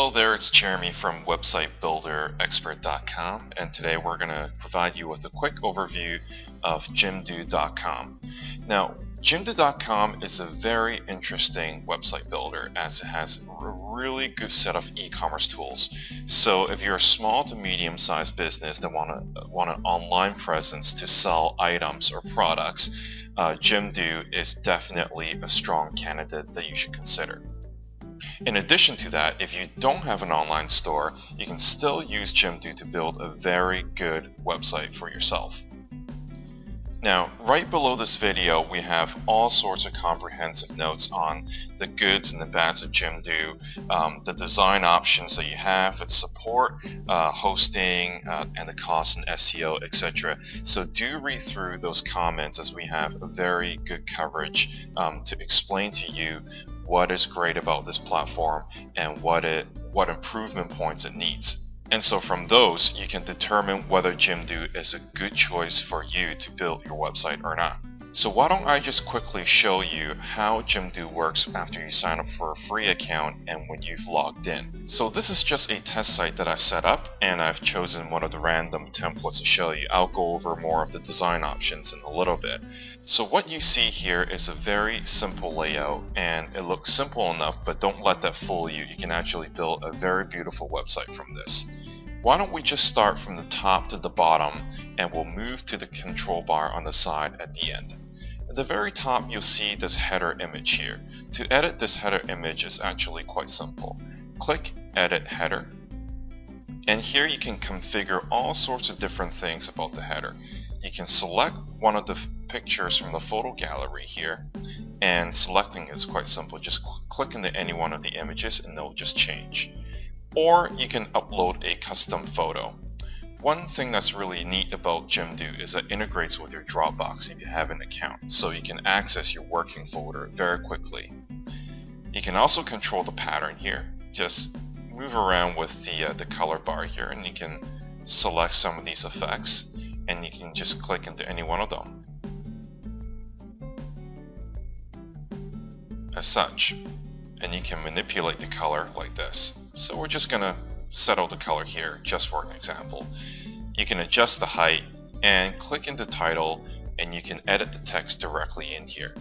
Hello there, it's Jeremy from websitebuilderexpert.com, and today we're going to provide you with a quick overview of Jimdo.com. Now, Jimdo.com is a very interesting website builder as it has a really good set of e-commerce tools. So if you're a small to medium-sized business that want an online presence to sell items or products, Jimdo is definitely a strong candidate that you should consider. In addition to that, if you don't have an online store, you can still use Jimdo to build a very good website for yourself. Now, right below this video, we have all sorts of comprehensive notes on the goods and the bads of Jimdo, the design options that you have, its support, hosting, and the cost and SEO, etc. So do read through those comments as we have a very good coverage to explain to you what is great about this platform and what improvement points it needs. And so from those, you can determine whether Jimdo is a good choice for you to build your website or not. So why don't I just quickly show you how Jimdo works after you sign up for a free account and when you've logged in. So this is just a test site that I set up, and I've chosen one of the random templates to show you. I'll go over more of the design options in a little bit. So what you see here is a very simple layout, and it looks simple enough, but don't let that fool you. You can actually build a very beautiful website from this. Why don't we just start from the top to the bottom, and we'll move to the control bar on the side at the end. At the very top, you'll see this header image here. To edit this header image is actually quite simple. Click Edit Header, and here you can configure all sorts of different things about the header. You can select one of the pictures from the photo gallery here, and selecting is quite simple. Just click into any one of the images and they'll just change. Or you can upload a custom photo. One thing that's really neat about Jimdo is that it integrates with your Dropbox if you have an account, so you can access your working folder very quickly. You can also control the pattern here. Just move around with the color bar here, and you can select some of these effects, and you can just click into any one of them as such, and you can manipulate the color like this. So we're just gonna settle the color here just for an example. You can adjust the height and click into title, and you can edit the text directly in here.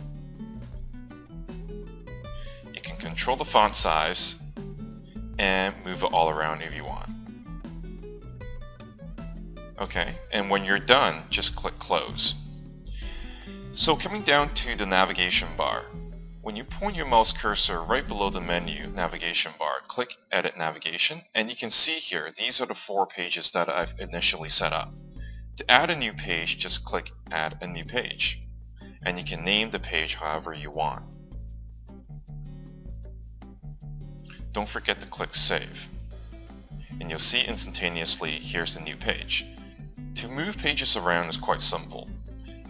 You can control the font size and move it all around if you want. Okay, and when you're done, just click close. So coming down to the navigation bar, when you point your mouse cursor right below the menu navigation bar, click Edit Navigation, and you can see here these are the 4 pages that I've initially set up. To add a new page, just click Add a New Page, and you can name the page however you want. Don't forget to click Save, and you'll see instantaneously here's the new page. To move pages around is quite simple.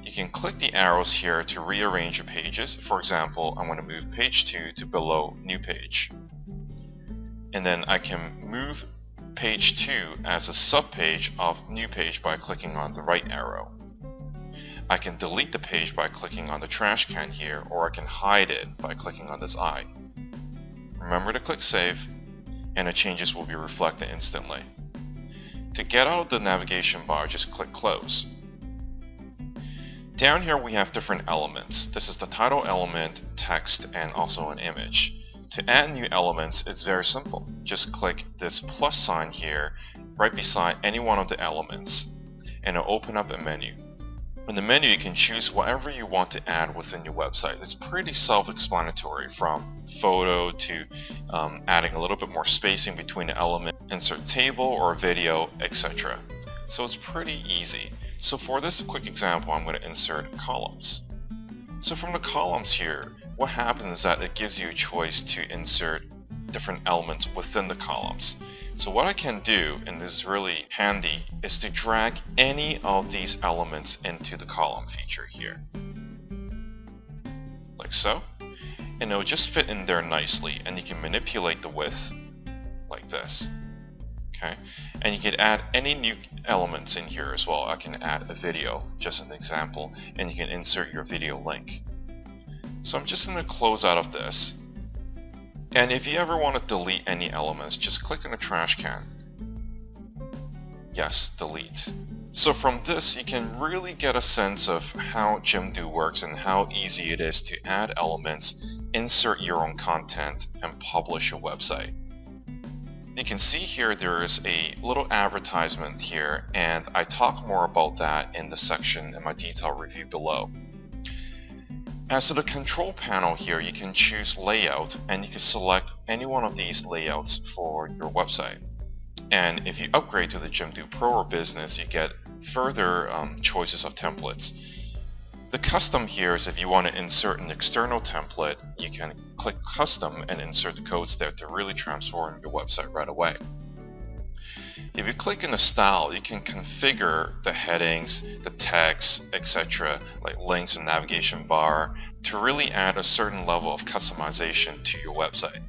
You can click the arrows here to rearrange your pages. For example, I want to move page 2 to below new page. And then I can move page 2 as a subpage of new page by clicking on the right arrow. I can delete the page by clicking on the trash can here, or I can hide it by clicking on this eye. Remember to click Save, and the changes will be reflected instantly. To get out of the navigation bar, just click Close. Down here we have different elements. This is the title element, text, and also an image. To add new elements, it's very simple. Just click this plus sign here right beside any one of the elements, and it'll open up a menu. In the menu, you can choose whatever you want to add within your website. It's pretty self-explanatory, from photo to adding a little bit more spacing between the element, insert table or video, etc. So it's pretty easy. So for this quick example, I'm going to insert columns. So from the columns here, what happens is that it gives you a choice to insert different elements within the columns. So what I can do, and this is really handy, is to drag any of these elements into the column feature here. Like so. And it'll just fit in there nicely, and you can manipulate the width like this. Okay, and you can add any new elements in here as well. I can add a video, just an example, and you can insert your video link. So I'm just going to close out of this, And if you ever want to delete any elements, just click on the trash can. Yes, delete. So from this, you can really get a sense of how Jimdo works and how easy it is to add elements, insert your own content, and publish a website. You can see here there is a little advertisement here, and I talk more about that in the section in my detailed review below. As to the control panel here, you can choose layout, and you can select any one of these layouts for your website. And if you upgrade to the Jimdo Pro or Business, you get further choices of templates. The custom here is if you want to insert an external template, you can click custom and insert the codes there to really transform your website right away. If you click in the style, you can configure the headings, the text, etc., like links and navigation bar, to really add a certain level of customization to your website.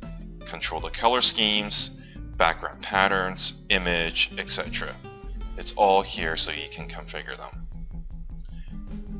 Control the color schemes, background patterns, image, etc. It's all here so you can configure them.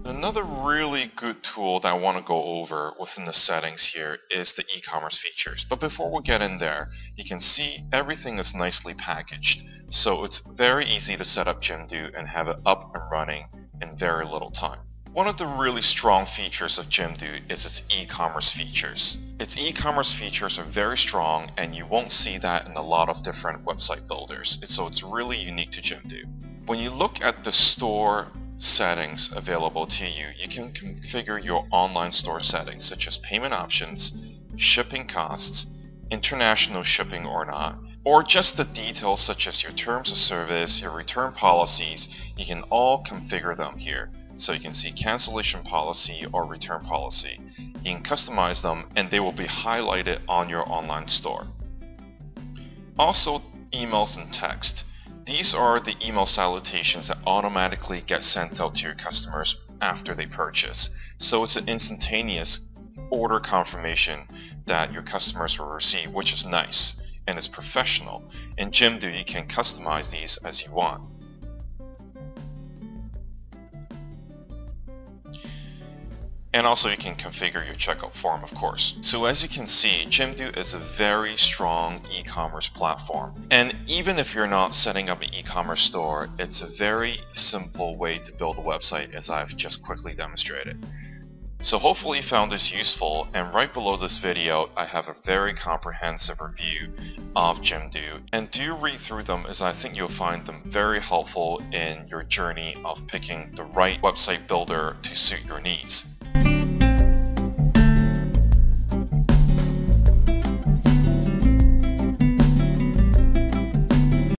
Another really good tool that I want to go over within the settings here is the e-commerce features. But before we get in there, you can see everything is nicely packaged. So it's very easy to set up Jimdo and have it up and running in very little time. One of the really strong features of Jimdo is its e-commerce features. Its e-commerce features are very strong, and you won't see that in a lot of different website builders. So it's really unique to Jimdo. When you look at the store settings available to you, you can configure your online store settings such as payment options, shipping costs, international shipping or not, or just the details such as your terms of service, your return policies. You can all configure them here. So you can see cancellation policy or return policy. You can customize them and they will be highlighted on your online store. Also, emails and text. These are the email salutations that automatically get sent out to your customers after they purchase. So it's an instantaneous order confirmation that your customers will receive, which is nice and it's professional. In Jimdo, you can customize these as you want. And also you can configure your checkout form, of course. So as you can see, Jimdo is a very strong e-commerce platform. And even if you're not setting up an e-commerce store, it's a very simple way to build a website, as I've just quickly demonstrated. So hopefully you found this useful, and right below this video I have a very comprehensive review of Jimdo, and do read through them, as I think you'll find them very helpful in your journey of picking the right website builder to suit your needs.